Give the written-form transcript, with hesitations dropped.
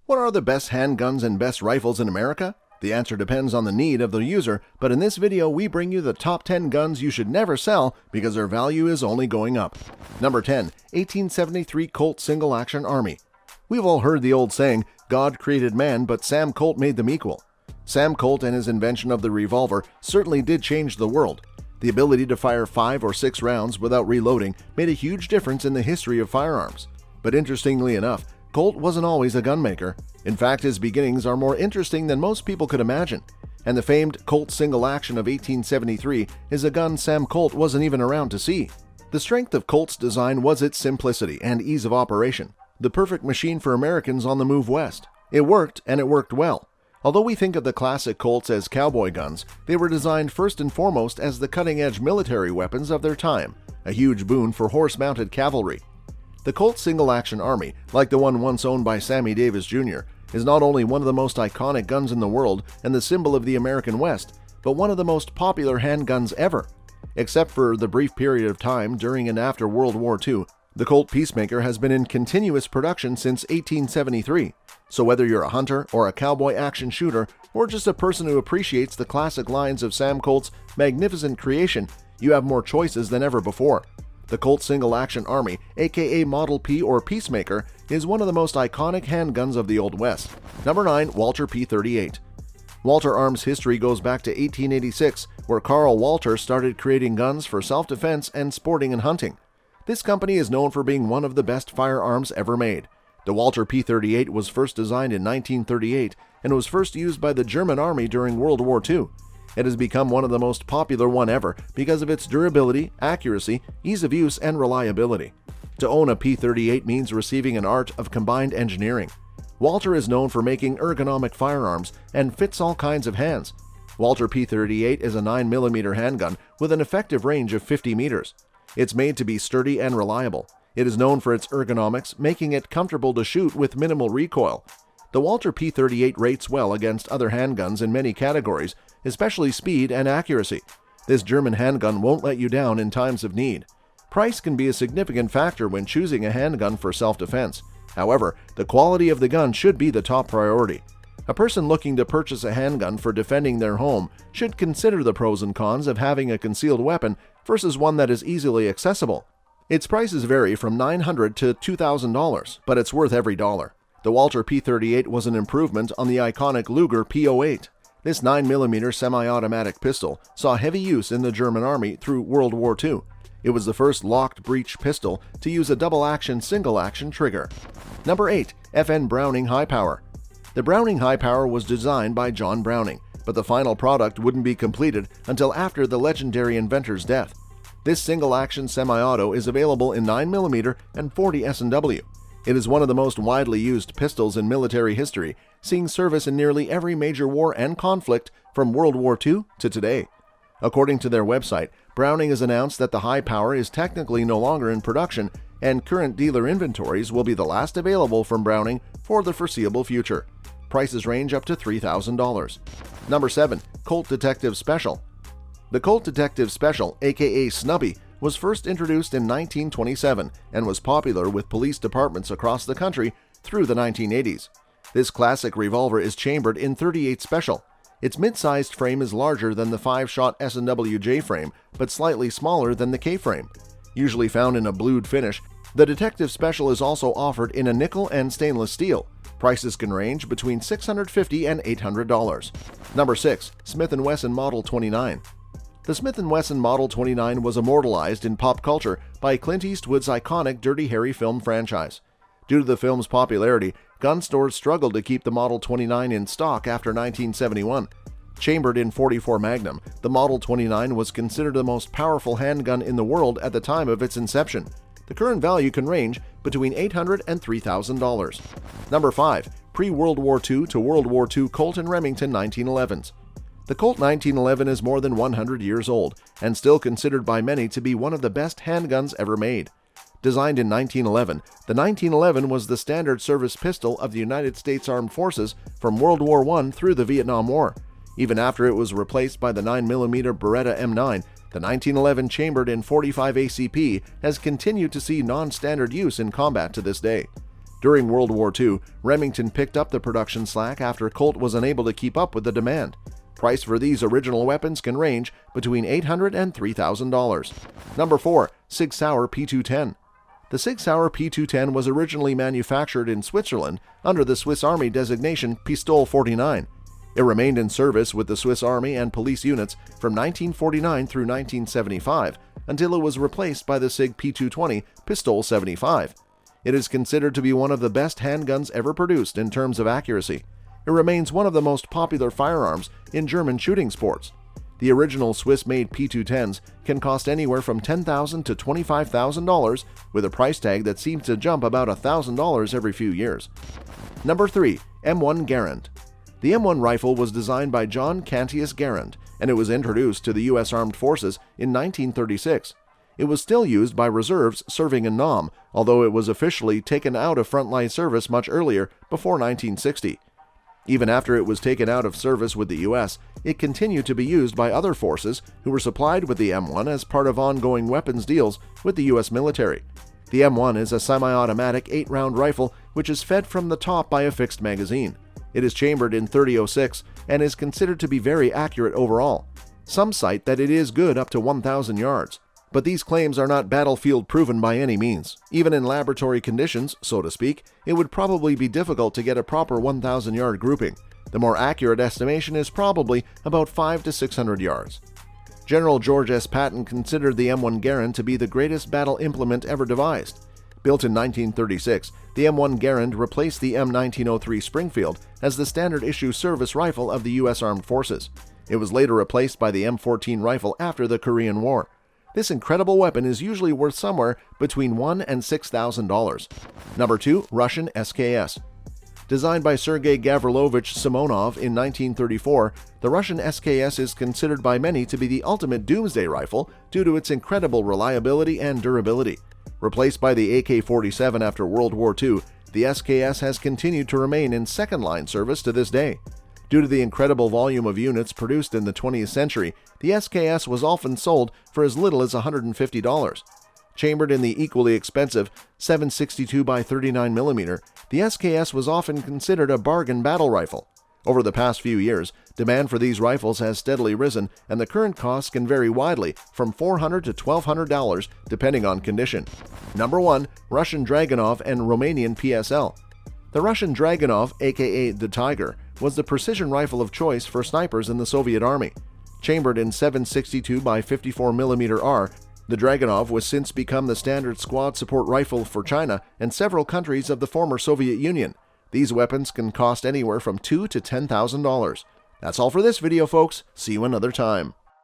What are the best handguns and best rifles in America? The answer depends on the need of the user, but in this video we bring you the top 10 guns you should never sell because their value is only going up. Number 10. 1873 Colt Single Action Army. We've all heard the old saying, God created man, but Sam Colt made them equal. Sam Colt and his invention of the revolver certainly did change the world. The ability to fire 5 or 6 rounds without reloading made a huge difference in the history of firearms. But interestingly enough, Colt wasn't always a gunmaker. In fact, his beginnings are more interesting than most people could imagine. And the famed Colt Single Action of 1873 is a gun Sam Colt wasn't even around to see. The strength of Colt's design was its simplicity and ease of operation, the perfect machine for Americans on the move west. It worked, and it worked well. Although we think of the classic Colts as cowboy guns, they were designed first and foremost as the cutting-edge military weapons of their time, a huge boon for horse-mounted cavalry. The Colt Single Action Army, like the one once owned by Sammy Davis Jr., is not only one of the most iconic guns in the world and the symbol of the American West, but one of the most popular handguns ever. Except for the brief period of time during and after World War II, the Colt Peacemaker has been in continuous production since 1873. So whether you're a hunter or a cowboy action shooter, or just a person who appreciates the classic lines of Sam Colt's magnificent creation, you have more choices than ever before. The Colt Single Action Army, aka Model P or Peacemaker, is one of the most iconic handguns of the Old West. Number 9. Walther P210. Walther Arms history goes back to 1886, where Carl Walther started creating guns for self-defense and sporting and hunting. This company is known for being one of the best firearms ever made. The Walther P210 was first designed in 1938 and was first used by the German Army during World War II. It has become one of the most popular one ever because of its durability, accuracy, ease of use, and reliability. To own a P210 means receiving an art of combined engineering. Walther is known for making ergonomic firearms and fits all kinds of hands. Walther P210 is a 9mm handgun with an effective range of 50 meters. It's made to be sturdy and reliable. It is known for its ergonomics, making it comfortable to shoot with minimal recoil. The Walther P210 rates well against other handguns in many categories, especially speed and accuracy. This German handgun won't let you down in times of need. Price can be a significant factor when choosing a handgun for self-defense. However, the quality of the gun should be the top priority. A person looking to purchase a handgun for defending their home should consider the pros and cons of having a concealed weapon versus one that is easily accessible. Its prices vary from $900 to $2,000, but it's worth every dollar. The Walther P210 was an improvement on the iconic Luger P08. This 9mm semi-automatic pistol saw heavy use in the German Army through World War II. It was the first locked breech pistol to use a double-action single-action trigger. Number 8. FN Browning High Power. The Browning High Power was designed by John Browning, but the final product wouldn't be completed until after the legendary inventor's death. This single-action semi-auto is available in 9mm and 40 S&W. It is one of the most widely used pistols in military history, seeing service in nearly every major war and conflict from World War II to today. According to their website, Browning has announced that the High Power is technically no longer in production, and current dealer inventories will be the last available from Browning for the foreseeable future. Prices range up to $3,000. Number 7. Colt Detective Special. The Colt Detective Special, aka Snubby, was first introduced in 1927 and was popular with police departments across the country through the 1980s. This classic revolver is chambered in .38 Special. Its mid-sized frame is larger than the 5-shot S&W J-frame, but slightly smaller than the K-frame. Usually found in a blued finish, the Detective Special is also offered in a nickel and stainless steel. Prices can range between $650 and $800. Number 6. Smith & Wesson Model 29. The Smith & Wesson Model 29 was immortalized in pop culture by Clint Eastwood's iconic Dirty Harry film franchise. Due to the film's popularity, gun stores struggled to keep the Model 29 in stock after 1971. Chambered in .44 Magnum, the Model 29 was considered the most powerful handgun in the world at the time of its inception. The current value can range between $800 and $3,000. Number 5. Pre-World War II to World War II Colt & Remington 1911s. The Colt 1911 is more than 100 years old and still considered by many to be one of the best handguns ever made. Designed in 1911, the 1911 was the standard service pistol of the United States Armed Forces from World War I through the Vietnam War. Even after it was replaced by the 9mm Beretta M9, the 1911 chambered in .45 ACP has continued to see non-standard use in combat to this day. During World War II, Remington picked up the production slack after Colt was unable to keep up with the demand. Price for these original weapons can range between $800 and $3,000. Number 4. Sig Sauer P210. The Sig Sauer P210 was originally manufactured in Switzerland under the Swiss Army designation Pistole 49. It remained in service with the Swiss Army and police units from 1949 through 1975 until it was replaced by the Sig P220 Pistole 75. It is considered to be one of the best handguns ever produced in terms of accuracy. It remains one of the most popular firearms in German shooting sports. The original Swiss-made P210s can cost anywhere from $10,000 to $25,000, with a price tag that seems to jump about $1,000 every few years. Number 3. M1 Garand. The M1 rifle was designed by John Cantius Garand, and it was introduced to the U.S. Armed Forces in 1936. It was still used by reserves serving in Nam, although it was officially taken out of frontline service much earlier, before 1960. Even after it was taken out of service with the U.S., it continued to be used by other forces who were supplied with the M1 as part of ongoing weapons deals with the U.S. military. The M1 is a semi-automatic 8-round rifle which is fed from the top by a fixed magazine. It is chambered in .30-06 and is considered to be very accurate overall. Some cite that it is good up to 1,000 yards. But these claims are not battlefield proven by any means. Even in laboratory conditions, so to speak, it would probably be difficult to get a proper 1,000-yard grouping. The more accurate estimation is probably about 500 to 600 yards. General George S. Patton considered the M1 Garand to be the greatest battle implement ever devised. Built in 1936, the M1 Garand replaced the M1903 Springfield as the standard issue service rifle of the U.S. Armed Forces. It was later replaced by the M14 rifle after the Korean War. This incredible weapon is usually worth somewhere between $1,000 and $6,000. Number 2. Russian SKS. Designed by Sergei Gavrilovich Simonov in 1934, the Russian SKS is considered by many to be the ultimate doomsday rifle due to its incredible reliability and durability. Replaced by the AK-47 after World War II, the SKS has continued to remain in second-line service to this day. Due to the incredible volume of units produced in the 20th century, the SKS was often sold for as little as $150. Chambered in the equally expensive 7.62x39mm, the SKS was often considered a bargain battle rifle. Over the past few years, demand for these rifles has steadily risen, and the current costs can vary widely from $400 to $1,200 depending on condition. Number 1. Russian Dragunov and Romanian PSL. The Russian Dragunov, aka the Tiger, was the precision rifle of choice for snipers in the Soviet Army. Chambered in 7.62x54mm R, the Dragunov was since become the standard squad support rifle for China and several countries of the former Soviet Union. These weapons can cost anywhere from $2,000 to $10,000. That's all for this video, folks. See you another time.